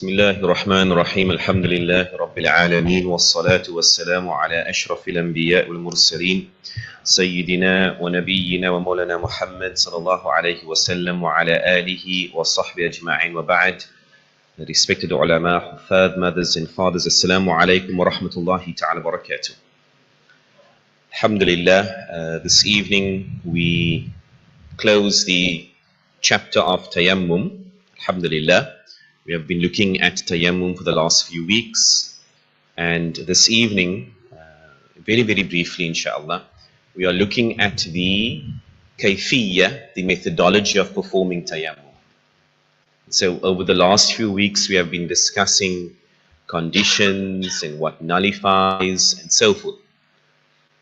بسم الله الرحمن الرحيم الحمد لله رب العالمين والصلاة والسلام على أشرف الأنبياء والمرسلين سيدنا ونبينا ومولانا محمد صلى الله عليه وسلم وعلى آله وصحبه أجمعين وبعد. Respected ulama, huffaz, mothers and fathers, Assalamu alaikum wa rahmatullahi ta'ala wa barakatuh. Alhamdulillah, this evening we close the chapter of Tayammum. Alhamdulillah. We have been looking at Tayammum for the last few weeks, and this evening, very briefly inshallah, we are looking at the kayfiyya, the methodology of performing Tayammum. So over the last few weeks we have been discussing conditions and what nullifies and so forth.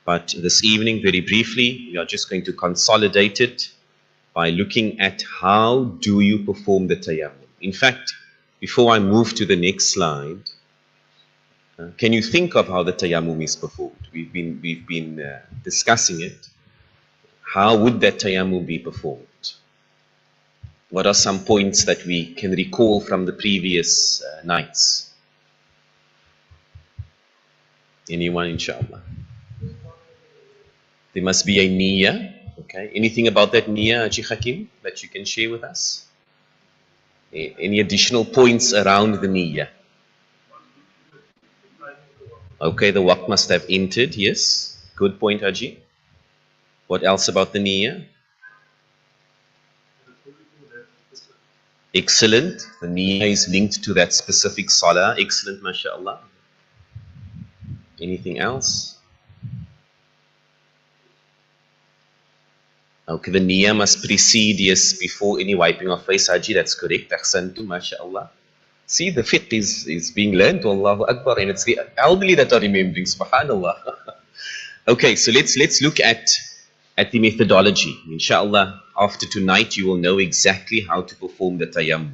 But this evening, very briefly, we are just going to consolidate it by looking at how do you perform the Tayammum. In fact, before I move to the next slide, can you think of how the Tayammum is performed? We've been discussing it. How would that Tayammum be performed? What are some points that we can recall from the previous nights? Anyone, inshallah? There must be a niyyah. Okay. Anything about that niyyah, Haji Hakim, that you can share with us? Any additional points around the niyyah? Okay, the waqt must have entered, yes. Good point, Haji. What else about the niyyah? Excellent. The niyyah is linked to that specific salah. Excellent, mashallah. Anything else? Okay, the niyyah must precede, yes, before any wiping of face, Haji, that's correct. Ahsantu, mashallah. See, the fiqh is being learned, Allahu Akbar, and it's the elderly that are remembering, subhanallah. Okay, so let's look at the methodology. Inshallah, after tonight, you will know exactly how to perform the tayammum.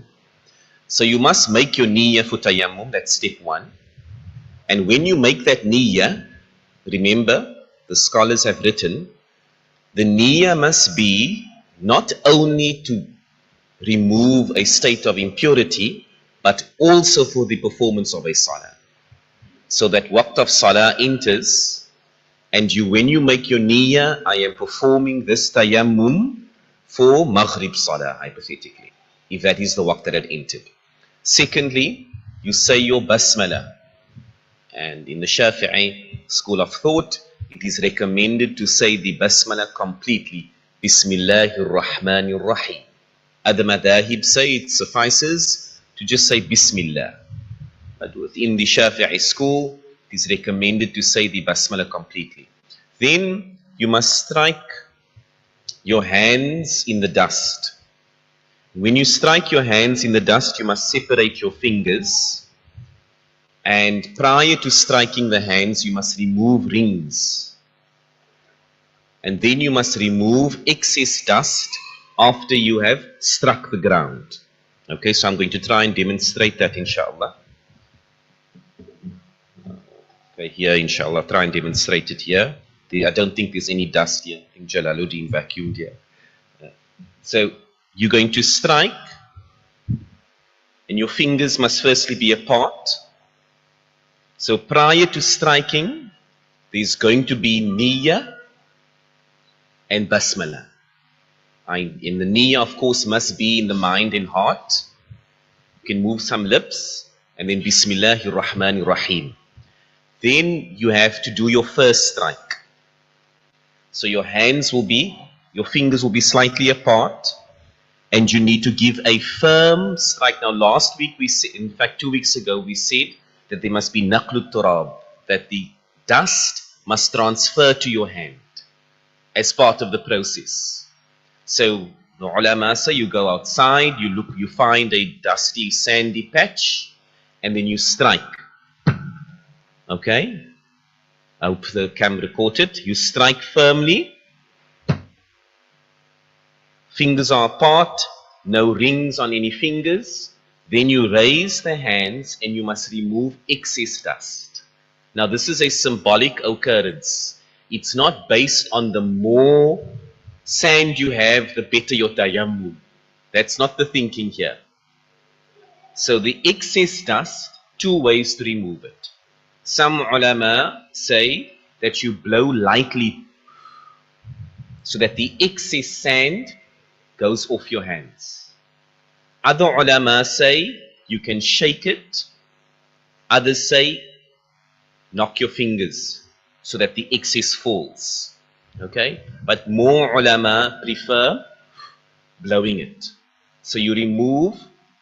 So you must make your niyyah for tayammum, that's step one. And when you make that niyyah, remember, the scholars have written, the niyyah must be not only to remove a state of impurity, but also for the performance of a salah. So that waqt of salah enters, and when you make your niyyah, I am performing this tayammum for maghrib salah, hypothetically, if that is the waqt that had entered. Secondly, you say your basmala. And in the Shafi'i school of thought, it is recommended to say the basmala completely. Bismillahir Rahmanir Rahim. Other madahib say it suffices to just say Bismillah. But within the Shafi'i school, it is recommended to say the basmala completely. Then you must strike your hands in the dust. When you strike your hands in the dust, you must separate your fingers. And prior to striking the hands, you must remove rings. And then you must remove excess dust after you have struck the ground. Okay, so I'm going to try and demonstrate that, inshallah. Okay, here, inshallah, try and demonstrate it here. I don't think there's any dust here. I think Jalaluddin vacuumed here. So you're going to strike, and your fingers must firstly be apart. So prior to striking, there's going to be niyyah and basmala. In the niyyah, of course, must be in the mind and heart. You can move some lips, and then Bismillahir Rahmanir Rahim. Then you have to do your first strike. So your fingers will be slightly apart, and you need to give a firm strike. Now last week, in fact 2 weeks ago, we said that there must be naqlut turab, that the dust must transfer to your hand as part of the process. So the ulama say you go outside, you find a dusty, sandy patch, and then you strike. Okay? I hope the camera caught it. You strike firmly. Fingers are apart, no rings on any fingers. Then you raise the hands and you must remove excess dust. Now this is a symbolic occurrence. It's not based on the more sand you have, the better your tayammum. That's not the thinking here. So the excess dust, two ways to remove it. Some ulama say that you blow lightly so that the excess sand goes off your hands. Other ulama say you can shake it. Others say knock your fingers so that the excess falls. Okay? But more ulama prefer blowing it. So you remove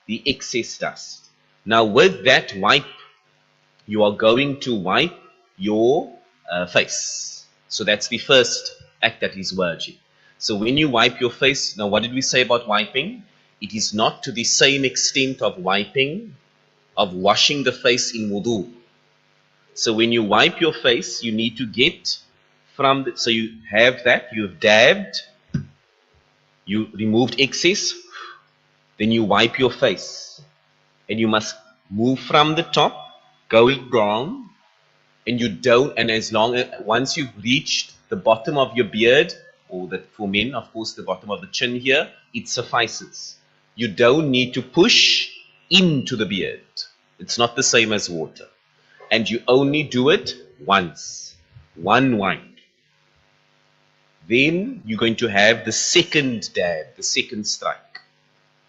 the excess dust. Now with that wipe, you are going to wipe your face. So that's the first act that is wajib. So when you wipe your face, now what did we say about wiping? It is not to the same extent of wiping, of washing the face in wudu. So when you wipe your face, you need to get from the, so you have that, you've dabbed, you removed excess, then you wipe your face. And you must move from the top, going down, and you don't, and as long as, once you've reached the bottom of your beard, or that for men, of course, the bottom of the chin here, it suffices. You don't need to push into the beard. It's not the same as water. And you only do it once, one wipe. Then you're going to have the second dab, the second strike.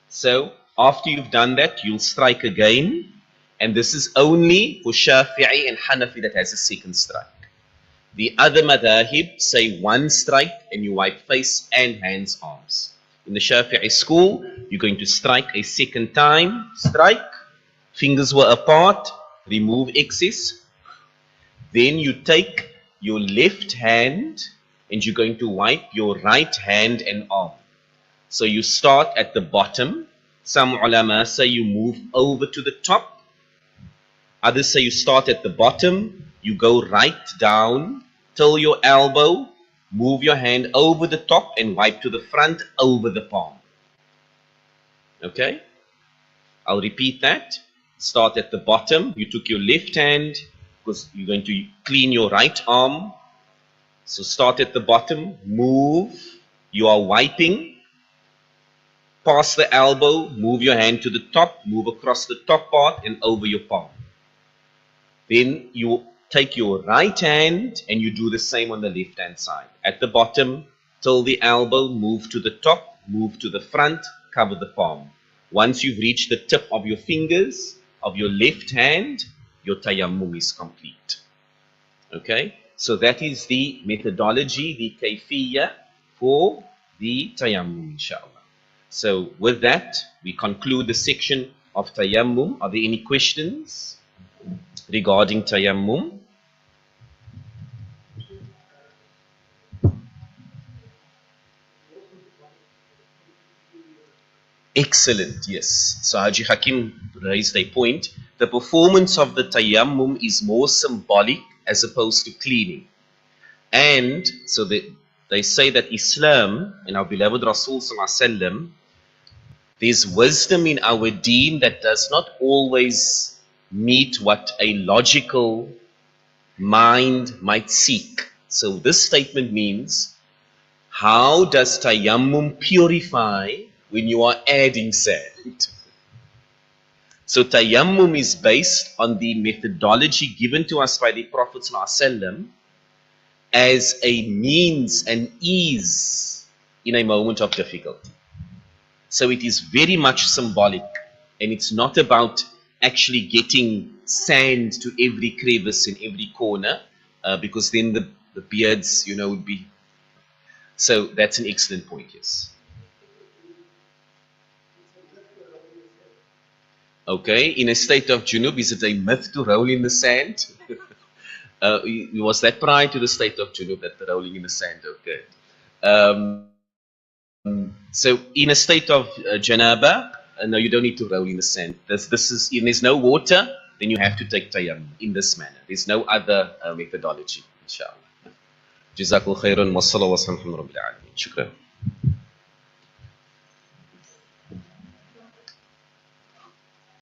So after you've done that, you'll strike again. And this is only for Shafi'i and Hanafi that has a second strike. The other madhahib say one strike and you wipe face and hands, arms. In the Shafi'i school, you're going to strike a second time, strike, fingers were apart, remove excess. Then you take your left hand and you're going to wipe your right hand and arm. So you start at the bottom. Some ulama say you move over to the top. Others say you start at the bottom, you go right down till your elbow, move your hand over the top and wipe to the front over the palm. Okay? I'll repeat that. Start at the bottom. You took your left hand because you're going to clean your right arm. So start at the bottom, move. You are wiping. Pass the elbow, move your hand to the top, move across the top part and over your palm. Then you take your right hand and you do the same on the left hand side. At the bottom, till the elbow, move to the top, move to the front, cover the palm. Once you've reached the tip of your fingers of your left hand, your tayammum is complete. Okay? So that is the methodology, the kayfiyya for the tayammum, inshallah. So with that, we conclude the section of tayammum. Are there any questions regarding tayammum? Excellent, yes. So Haji Hakim raised a point. The performance of the tayammum is more symbolic as opposed to cleaning. And so they say that Islam and our beloved Rasul Sallallahu Alaihi Wasallam, there's wisdom in our deen that does not always meet what a logical mind might seek. So this statement means, how does tayammum purify when you are adding sand? So tayammum is based on the methodology given to us by the Prophet ﷺ as a means and ease in a moment of difficulty. So it is very much symbolic, and it's not about actually getting sand to every crevice in every corner, because then the beards, would be. So that's an excellent point, yes. Okay, in a state of junub, is it a myth to roll in the sand? Was that prior to the state of junub, that the rolling in the sand? Okay. So in a state of janaba, no, you don't need to roll in the sand. There's no water, then you have to take tayammum in this manner. There's no other methodology, inshallah. Jazakallah khairan wa sallallahu wa sallam. Shukran.